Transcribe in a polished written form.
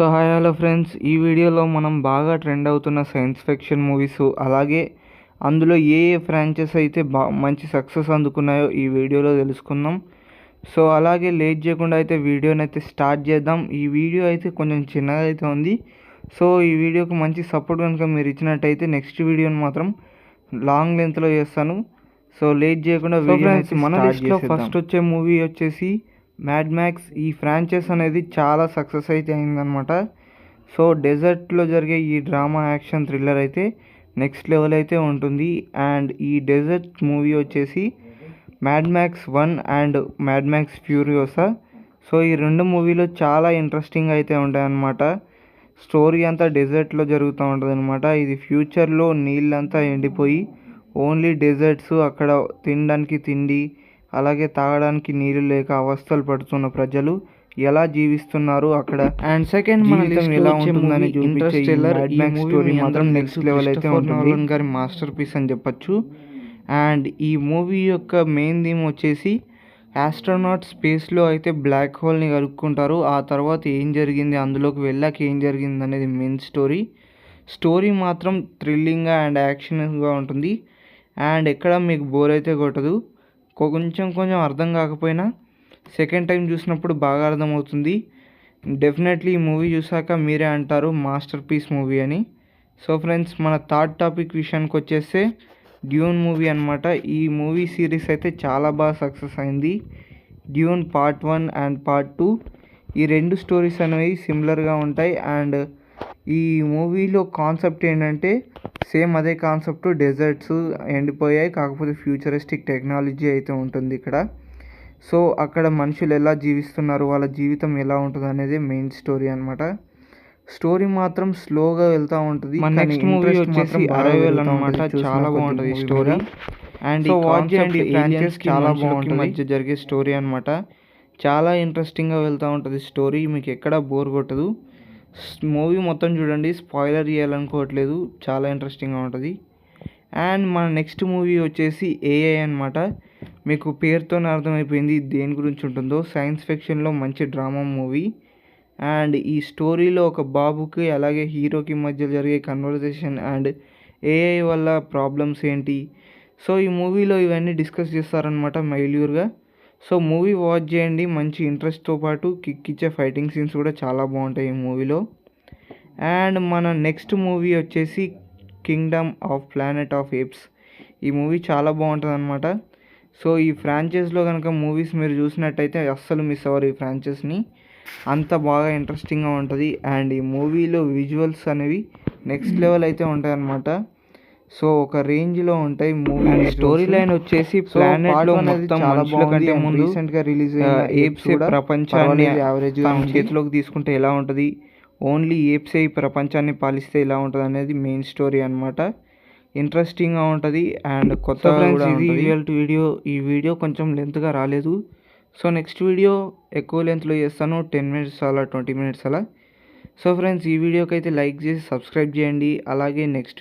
So hi hello friends, ఈ వీడియోలో మనం బాగా ట్రెండ్ అవుతున్న సైన్స్ ఫిక్షన్ మూవీస్, అలాగే అందులో ఏ ఫ్రాంచైజ్ అయితే మంచి సక్సెస్ అందుకున్నాయో ఈ వీడియోలో తెలుసుకుందాం. సో అలాగే లేట్ చేయకుండా అయితే వీడియోని అయితే స్టార్ట్ చేద్దాం. ఈ వీడియో అయితే కొంచెం చిన్నగా అయితే ఉంది. సో ఈ వీడియోకి మంచి సపోర్ట్ కనుక మీరు ఇచ్చినట్టయితే నెక్స్ట్ వీడియోని మాత్రం లాంగ్ లెంత్లో చేస్తాను. సో లేట్ చేయకుండా వీడియో మన లిస్ట్లో ఫస్ట్ వచ్చే మూవీ వచ్చేసి మ్యాడ్ మ్యాక్స్. ఈ ఫ్రాంచైజ్ అనేది చాలా సక్సెస్ అయితే అయిందనమాట. సో డెజర్ట్లో జరిగే ఈ డ్రామా యాక్షన్ థ్రిల్లర్ అయితే నెక్స్ట్ లెవెల్ అయితే ఉంటుంది. అండ్ ఈ డెజర్ట్ మూవీ వచ్చేసి mad max 1 and mad max Furiosa. So ఈ రెండు మూవీలో చాలా ఇంట్రెస్టింగ్ అయితే ఉంటాయన్నమాట. స్టోరీ అంతా డెజర్ట్లో జరుగుతూ ఉంటుంది అనమాట. ఇది ఫ్యూచర్లో నీళ్ళంతా ఎండిపోయి ఓన్లీ డెజర్ట్స్, అక్కడ తినడానికి తిండి అలాగే తాగడానికి నీళ్ళు లేక అవస్థలు పడుతున్న ప్రజలు ఎలా జీవిస్తున్నారు అక్కడ. అండ్ సెకండ్ మన లిస్ట్ ఎలా ఉంటుందని ఇంటర్స్టెల్లర్. ఈ మూవీ మాత్రం నెక్స్ట్ లెవెల్ అయితే ఉంటుంది. గారి మాస్టర్ పీస్ అని చెప్పచ్చు. అండ్ ఈ మూవీ యొక్క మెయిన్ థీమ్ వచ్చేసి ఆస్ట్రోనాట్ స్పేస్లో అయితే బ్లాక్ హోల్ని కనుక్కుంటారు. ఆ తర్వాత ఏం జరిగింది, అందులోకి వెళ్ళాక ఏం జరిగింది అనేది మెయిన్ స్టోరీ మాత్రం థ్రిల్లింగ్గా అండ్ యాక్షన్గా ఉంటుంది. అండ్ ఎక్కడ మీకు బోర్ అయితే కొట్టదు. కొంచెం అర్థం కాకపోయినా సెకండ్ టైం చూసినప్పుడు బాగా అర్థమవుతుంది. డెఫినెట్లీ ఈ మూవీ చూసాక మీరే అంటారు మాస్టర్ పీస్ మూవీ అని. సో ఫ్రెండ్స్, మన థర్డ్ టాపిక్ విషయానికి వచ్చేస్తే డ్యూన్ మూవీ అనమాట. ఈ మూవీ సిరీస్ అయితే చాలా బాగా సక్సెస్ అయింది. డ్యూన్ పార్ట్ 1 అండ్ పార్ట్ 2 ఈ రెండు స్టోరీస్ అనేవి సిమిలర్గా ఉంటాయి. అండ్ ఈ మూవీలో కాన్సెప్ట్ ఏంటంటే సేమ్ అదే కాన్సెప్ట్, డెజర్ట్స్ ఎండిపోయాయి, కాకపోతే ఫ్యూచరిస్టిక్ టెక్నాలజీ అయితే ఉంటుంది ఇక్కడ. సో అక్కడ మనుషులు ఎలా జీవిస్తున్నారు, వాళ్ళ జీవితం ఎలా ఉంటుంది అనేది మెయిన్ స్టోరీ అనమాట. స్టోరీ మాత్రం స్లోగా వెళ్తూ ఉంటుంది. నెక్స్ట్ మూవీ వచ్చేసి అరైవల్ అనమాట. చాలా బాగుంటుంది స్టోరీ. అండ్ ఈ కాన్సెప్ట్ ఏలియన్స్ చాలా బాగుంటుంది, మధ్య జరిగే స్టోరీ అనమాట. చాలా ఇంట్రెస్టింగ్గా వెళ్తూ ఉంటుంది స్టోరీ, మీకు ఎక్కడ బోర్ కొట్టదు. మూవీ మొత్తం చూడండి, స్పాయిలర్ చేయాలనుకోవట్లేదు, చాలా ఇంట్రెస్టింగ్గా ఉంటుంది. అండ్ మన నెక్స్ట్ మూవీ వచ్చేసి ఏఐ అనమాట. మీకు పేరుతోనే అర్థమైపోయింది దేని గురించి ఉంటుందో. సైన్స్ ఫిక్షన్లో మంచి డ్రామా మూవీ. అండ్ ఈ స్టోరీలో ఒక బాబుకి అలాగే హీరోకి మధ్య జరిగే కన్వర్జేషన్ అండ్ ఏఐ వల్ల ప్రాబ్లమ్స్ ఏంటి, సో ఈ మూవీలో ఇవన్నీ డిస్కస్ చేస్తారనమాట మైల్యూర్గా. సో మూవీ వాచ్ చేయండి, మంచి ఇంట్రెస్ట్తో పాటు కిక్ ఇచ్చే ఫైటింగ్ సీన్స్ కూడా చాలా బాగుంటాయి ఈ మూవీలో. అండ్ మన నెక్స్ట్ మూవీ వచ్చేసి Kingdom of planet of apes. ఈ మూవీ చాలా బాగుంటుంది అనమాట. సో ఈ ఫ్రాంచైజ్లో కనుక మూవీస్ మీరు చూసినట్టయితే అస్సలు మిస్ అవ్వరు ఈ ఫ్రాంచైజ్ని, అంత బాగా ఇంట్రెస్టింగ్గా ఉంటుంది. అండ్ ఈ మూవీలో విజువల్స్ అనేవి నెక్స్ట్ లెవెల్ అయితే ఉంటాయి అన్నమాట. సో ఒక రేంజ్లో ఉంటాయి మూవీ. స్టోరీ లైన్ వచ్చేసి ప్లానెట్లో మొత్తం మనుషుల కంటే ముందు రీసెంట్గా రిలీజ్ అయిన ఏప్స్ ప్రపంచాన్ని యావరేజ్ చేతిలోకి తీసుకుంటే ఎలా ఉంటుంది, ఓన్లీ ఏప్స్ ఈ ప్రపంచాన్ని పాలిస్తే ఎలా ఉంటుంది అనేది మెయిన్ స్టోరీ అనమాట. ఇంట్రెస్టింగ్గా ఉంటుంది అండ్ కొత్తగా కూడా ఉంటుంది. ఈ వీడియో కొంచెం లెంత్గా రాలేదు. సో నెక్స్ట్ వీడియో ఎక్కువ లెంత్లో చేస్తాను, 10 minutes అలా 20 minutes అలా. సో ఫ్రెండ్స్, ఈ వీడియోకి అయితే లైక్ చేసి సబ్స్క్రైబ్ చేయండి. అలాగే నెక్స్ట్